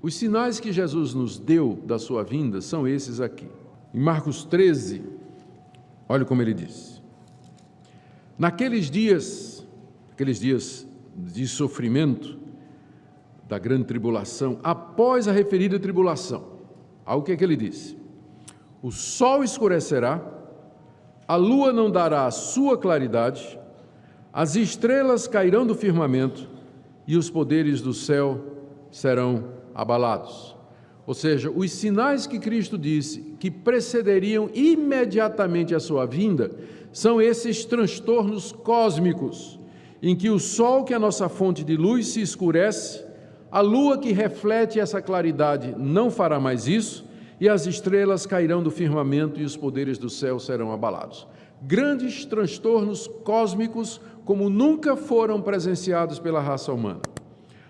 Os sinais que Jesus nos deu da sua vinda são esses aqui. Em Marcos 13, olha como ele diz: naqueles dias de sofrimento, da grande tribulação, após a referida tribulação, olha o que é que ele disse: o sol escurecerá, a lua não dará a sua claridade, as estrelas cairão do firmamento e os poderes do céu serão abalados. Ou seja, os sinais que Cristo disse que precederiam imediatamente a sua vinda são esses transtornos cósmicos, em que o sol, que é a nossa fonte de luz, se escurece, a lua, que reflete essa claridade, não fará mais isso, e as estrelas cairão do firmamento e os poderes do céu serão abalados. Grandes transtornos cósmicos como nunca foram presenciados pela raça humana.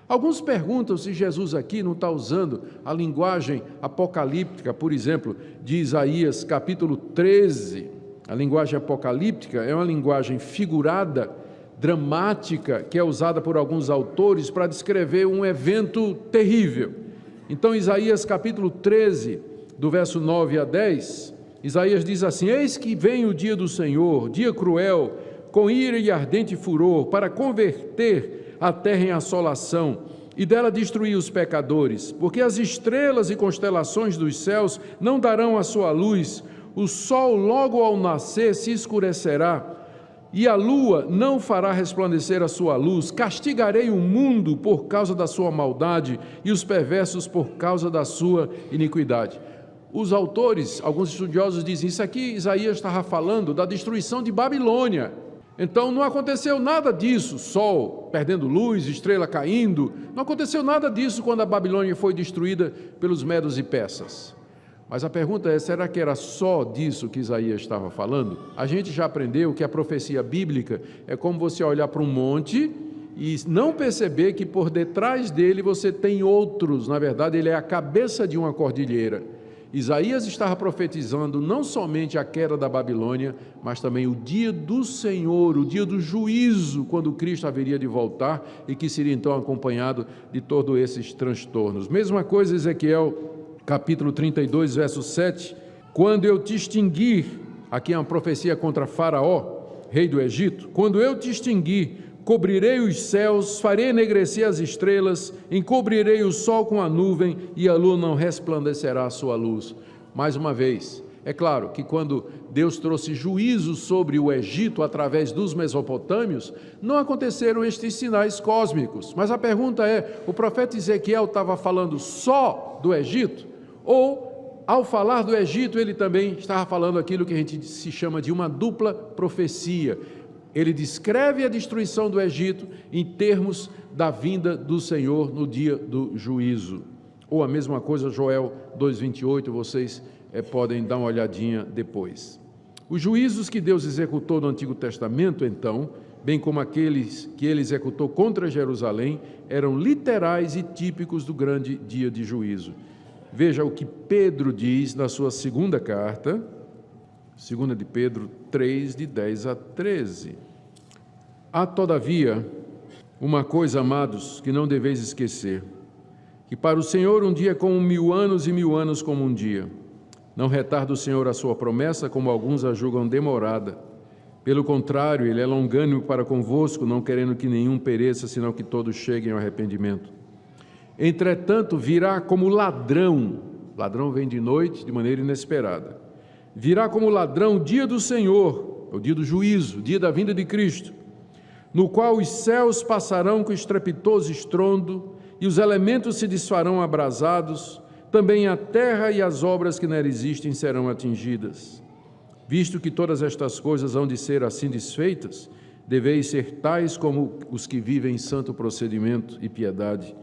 Alguns perguntam se Jesus aqui não está usando a linguagem apocalíptica, por exemplo, de Isaías capítulo 13. A linguagem apocalíptica é uma linguagem figurada, dramática, que é usada por alguns autores para descrever um evento terrível. Então, Isaías capítulo 13, do verso 9 a 10, Isaías diz assim: eis que vem o dia do Senhor, dia cruel, com ira e ardente furor, para converter a terra em assolação e dela destruir os pecadores, porque as estrelas e constelações dos céus não darão a sua luz, o sol logo ao nascer se escurecerá, e a lua não fará resplandecer a sua luz. Castigarei o mundo por causa da sua maldade e os perversos por causa da sua iniquidade. Os autores, alguns estudiosos dizem, isso aqui Isaías estava falando da destruição de Babilônia. Então não aconteceu nada disso, sol perdendo luz, estrela caindo, não aconteceu nada disso quando a Babilônia foi destruída pelos medos e persas. Mas a pergunta é, será que era só disso que Isaías estava falando? A gente já aprendeu que a profecia bíblica é como você olhar para um monte e não perceber que por detrás dele você tem outros. Na verdade, ele é a cabeça de uma cordilheira. Isaías estava profetizando não somente a queda da Babilônia, mas também o dia do Senhor, o dia do juízo, quando Cristo haveria de voltar e que seria então acompanhado de todos esses transtornos. Mesma coisa, Ezequiel, capítulo 32, verso 7, quando eu te extinguir, aqui é uma profecia contra Faraó, rei do Egito, quando eu te extinguir, cobrirei os céus, farei enegrecer as estrelas, encobrirei o sol com a nuvem e a lua não resplandecerá a sua luz. Mais uma vez, é claro que quando Deus trouxe juízo sobre o Egito através dos mesopotâmios, não aconteceram estes sinais cósmicos. Mas a pergunta é, o profeta Ezequiel estava falando só do Egito? Ou, ao falar do Egito, ele também estava falando aquilo que a gente se chama de uma dupla profecia? Ele descreve a destruição do Egito em termos da vinda do Senhor no dia do juízo. Ou a mesma coisa, Joel 2,28, vocês podem dar uma olhadinha depois. Os juízos que Deus executou no Antigo Testamento, então, bem como aqueles que ele executou contra Jerusalém, eram literais e típicos do grande dia de juízo. Veja o que Pedro diz na sua segunda carta, 2 de Pedro 3, de 10 a 13. Há, todavia, uma coisa, amados, que não deveis esquecer, que para o Senhor um dia é como 1000 anos e 1000 anos como um dia. Não retarda o Senhor a sua promessa, como alguns a julgam demorada. Pelo contrário, Ele é longânimo para convosco, não querendo que nenhum pereça, senão que todos cheguem ao arrependimento. Entretanto, virá como ladrão. Ladrão vem de noite, de maneira inesperada. Virá como ladrão o dia do Senhor, o dia do juízo, o dia da vinda de Cristo, no qual os céus passarão com estrepitoso estrondo e os elementos se desfarão abrasados, também a terra e as obras que nela existem serão atingidas. Visto que todas estas coisas hão de ser assim desfeitas, deveis ser tais como os que vivem em santo procedimento e piedade,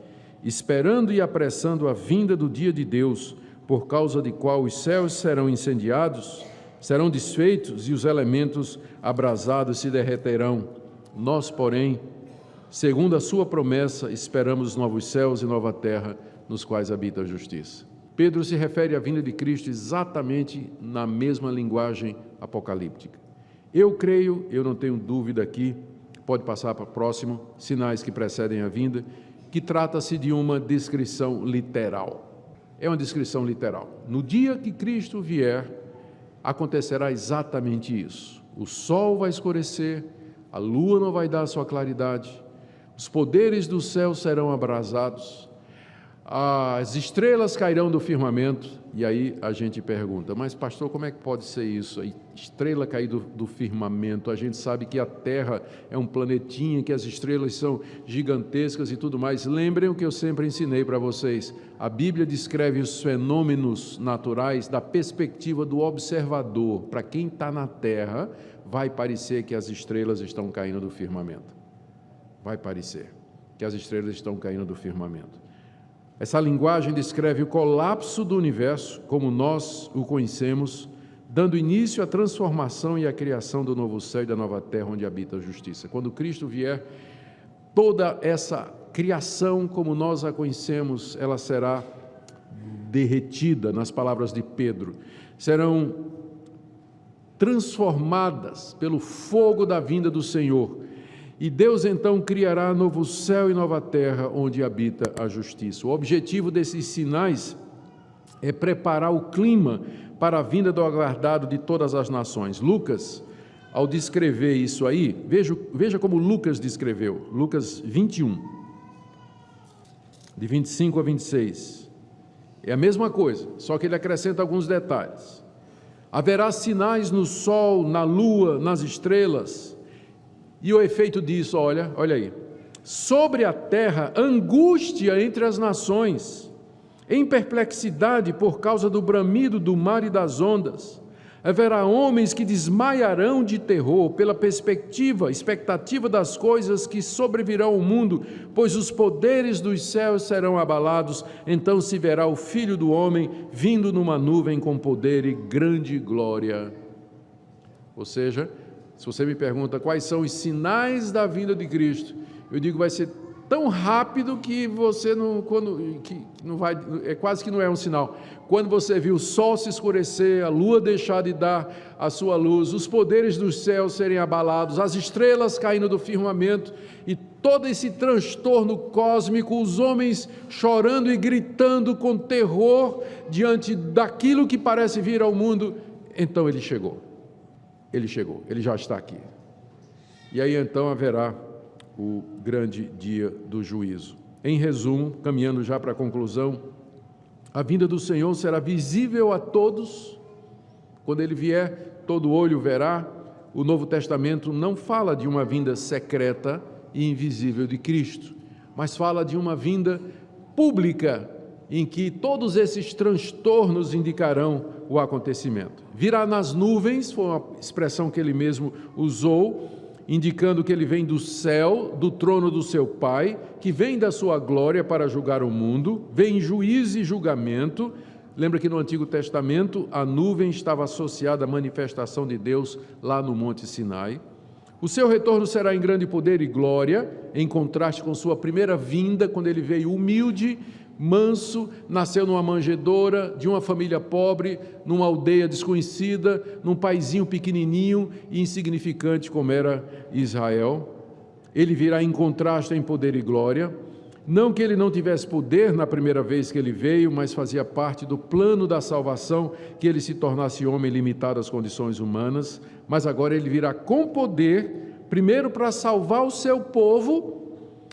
esperando e apressando a vinda do dia de Deus, por causa de qual os céus serão incendiados, serão desfeitos e os elementos abrasados se derreterão. Nós, porém, segundo a sua promessa, esperamos novos céus e nova terra, nos quais habita a justiça. Pedro se refere à vinda de Cristo exatamente na mesma linguagem apocalíptica. Eu creio, eu não tenho dúvida aqui, pode passar para o próximo, sinais que precedem a vinda, que trata-se de uma descrição literal. É uma descrição literal. No dia que Cristo vier, acontecerá exatamente isso. O sol vai escurecer, a lua não vai dar a sua claridade, os poderes do céu serão abrasados, as estrelas cairão do firmamento. E aí a gente pergunta, mas pastor, como é que pode ser isso? A estrela cair do firmamento, a gente sabe que a Terra é um planetinha, que as estrelas são gigantescas e tudo mais. Lembrem o que eu sempre ensinei para vocês, a Bíblia descreve os fenômenos naturais da perspectiva do observador. Para quem está na Terra, vai parecer que as estrelas estão caindo do firmamento. Vai parecer que as estrelas estão caindo do firmamento. Essa linguagem descreve o colapso do universo, como nós o conhecemos, dando início à transformação e à criação do novo céu e da nova terra, onde habita a justiça. Quando Cristo vier, toda essa criação, como nós a conhecemos, ela será derretida, nas palavras de Pedro. Serão transformadas pelo fogo da vinda do Senhor. E Deus então criará novo céu e nova terra, onde habita a justiça. O objetivo desses sinais é preparar o clima para a vinda do aguardado de todas as nações. Lucas, ao descrever isso aí, veja como Lucas descreveu, Lucas 21, de 25 a 26. É a mesma coisa, só que ele acrescenta alguns detalhes. Haverá sinais no sol, na lua, nas estrelas. E o efeito disso, olha aí, sobre a terra, angústia entre as nações, em perplexidade por causa do bramido do mar e das ondas. Haverá homens que desmaiarão de terror pela expectativa das coisas que sobrevirão ao mundo, pois os poderes dos céus serão abalados. Então se verá o Filho do Homem vindo numa nuvem com poder e grande glória. Ou seja, se você me pergunta quais são os sinais da vinda de Cristo, eu digo vai ser tão rápido que você não vai, é quase que não é um sinal. Quando você viu o sol se escurecer, a lua deixar de dar a sua luz, os poderes dos céus serem abalados, as estrelas caindo do firmamento e todo esse transtorno cósmico, os homens chorando e gritando com terror diante daquilo que parece vir ao mundo, então ele chegou. Ele já está aqui. E aí então haverá o grande dia do juízo. Em resumo, caminhando já para a conclusão, a vinda do Senhor será visível a todos. Quando ele vier, todo olho verá. O Novo Testamento não fala de uma vinda secreta e invisível de Cristo, mas fala de uma vinda pública, em que todos esses transtornos indicarão o acontecimento. Virá nas nuvens, foi uma expressão que ele mesmo usou, indicando que ele vem do céu, do trono do seu Pai, que vem da sua glória para julgar o mundo, vem em juízo e julgamento. Lembra que no Antigo Testamento a nuvem estava associada à manifestação de Deus lá no Monte Sinai. O seu retorno será em grande poder e glória, em contraste com sua primeira vinda, quando ele veio humilde, manso, nasceu numa manjedoura, de uma família pobre, numa aldeia desconhecida, num paizinho pequenininho e insignificante como era Israel. Ele virá em contraste em poder e glória. Não que ele não tivesse poder na primeira vez que ele veio, mas fazia parte do plano da salvação, que ele se tornasse homem limitado às condições humanas, mas agora ele virá com poder, primeiro para salvar o seu povo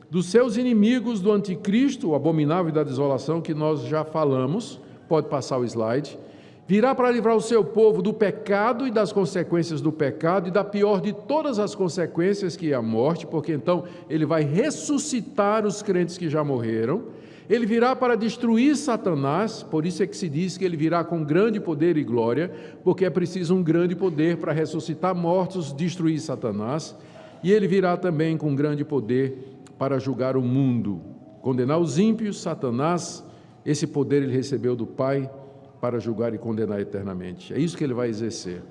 dos seus inimigos, do anticristo, o abominável e da desolação, que nós já falamos, pode passar o slide. Virá para livrar o seu povo do pecado e das consequências do pecado e da pior de todas as consequências, que é a morte, porque então ele vai ressuscitar os crentes que já morreram. Ele virá para destruir Satanás, por isso é que se diz que ele virá com grande poder e glória, porque é preciso um grande poder para ressuscitar mortos, destruir Satanás. E ele virá também com grande poder para julgar o mundo, condenar os ímpios. Satanás, esse poder ele recebeu do Pai para julgar e condenar eternamente. É isso que ele vai exercer,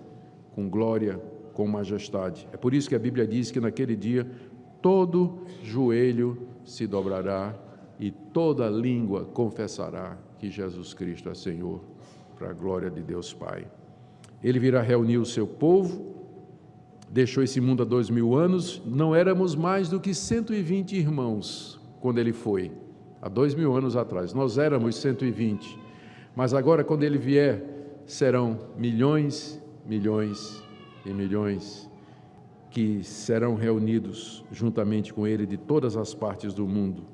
com glória, com majestade. É por isso que a Bíblia diz que naquele dia todo joelho se dobrará e toda língua confessará que Jesus Cristo é Senhor, para a glória de Deus Pai. Ele virá reunir o seu povo. Deixou esse mundo há 2000 anos, não éramos mais do que 120 irmãos, quando ele foi, há 2000 anos atrás. Nós éramos 120, mas agora, quando ele vier, serão milhões, milhões e milhões que serão reunidos juntamente com ele de todas as partes do mundo.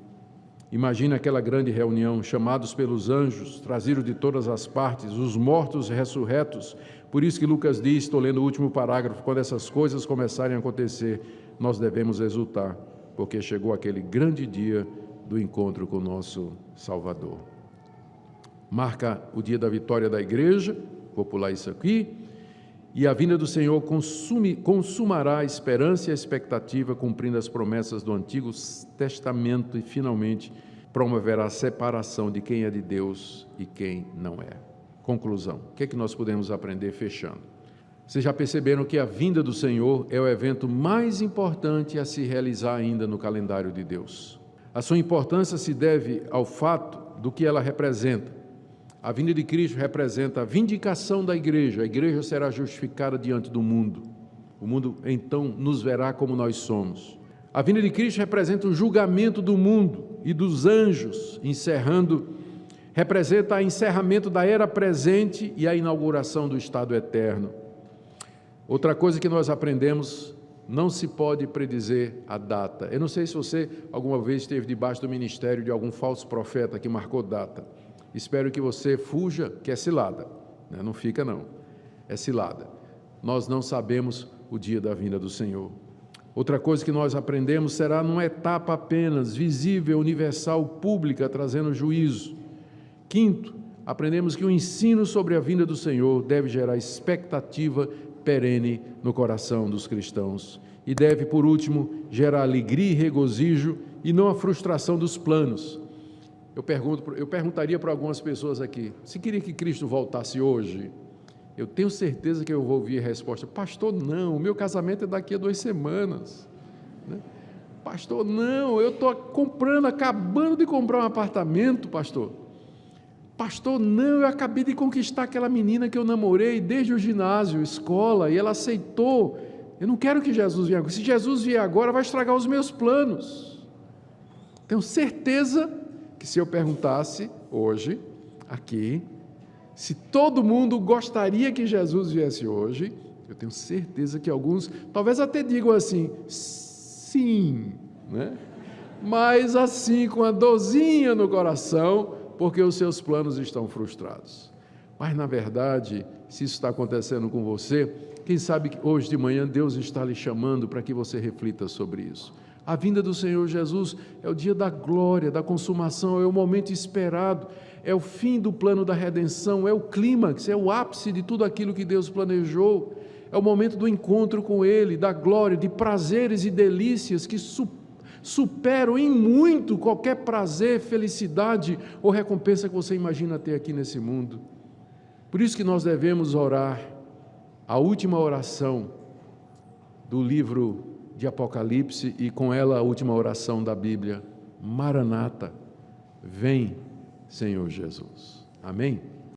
Imagina aquela grande reunião, chamados pelos anjos, trazidos de todas as partes, os mortos ressurretos. Por isso que Lucas diz, estou lendo o último parágrafo, quando essas coisas começarem a acontecer, nós devemos exultar, porque chegou aquele grande dia do encontro com o nosso Salvador. Marca o dia da vitória da igreja, vou pular isso aqui, e a vinda do Senhor consumará a esperança e a expectativa, cumprindo as promessas do Antigo Testamento e, finalmente, promoverá a separação de quem é de Deus e quem não é. Conclusão. O que é que nós podemos aprender fechando? Vocês já perceberam que a vinda do Senhor é o evento mais importante a se realizar ainda no calendário de Deus. A sua importância se deve ao fato do que ela representa. A vinda de Cristo representa a vindicação da igreja. A igreja será justificada diante do mundo. O mundo, então, nos verá como nós somos. A vinda de Cristo representa o julgamento do mundo e dos anjos, representa o encerramento da era presente e a inauguração do estado eterno. Outra coisa que nós aprendemos, não se pode predizer a data. Eu não sei se você alguma vez esteve debaixo do ministério de algum falso profeta que marcou data. Espero que você fuja, que é cilada, né? Não fica não, é cilada. Nós não sabemos o dia da vinda do Senhor. Outra coisa que nós aprendemos será numa etapa apenas, visível, universal, pública, trazendo juízo. Quinto, aprendemos que o ensino sobre a vinda do Senhor deve gerar expectativa perene no coração dos cristãos. E deve, por último, gerar alegria e regozijo e não a frustração dos planos. Eu perguntaria para algumas pessoas aqui, se queria que Cristo voltasse hoje, eu tenho certeza que eu vou ouvir a resposta, pastor, não, o meu casamento é daqui a 2 semanas. Né? Pastor, não, eu estou acabando de comprar um apartamento, pastor. Pastor, não, eu acabei de conquistar aquela menina que eu namorei desde o ginásio, escola, e ela aceitou. Eu não quero que Jesus venha agora. Se Jesus vier agora, vai estragar os meus planos. Tenho certeza que se eu perguntasse hoje, aqui, se todo mundo gostaria que Jesus viesse hoje, eu tenho certeza que alguns, talvez até digam assim, sim, né? Mas assim, com a dorzinha no coração, porque os seus planos estão frustrados. Mas, na verdade, se isso está acontecendo com você, quem sabe que hoje de manhã Deus está lhe chamando para que você reflita sobre isso. A vinda do Senhor Jesus é o dia da glória, da consumação, é o momento esperado, é o fim do plano da redenção, é o clímax, é o ápice de tudo aquilo que Deus planejou, é o momento do encontro com Ele, da glória, de prazeres e delícias que superam em muito qualquer prazer, felicidade ou recompensa que você imagina ter aqui nesse mundo. Por isso que nós devemos orar a última oração do livro de Apocalipse e com ela a última oração da Bíblia, Maranata, vem, Senhor Jesus. Amém?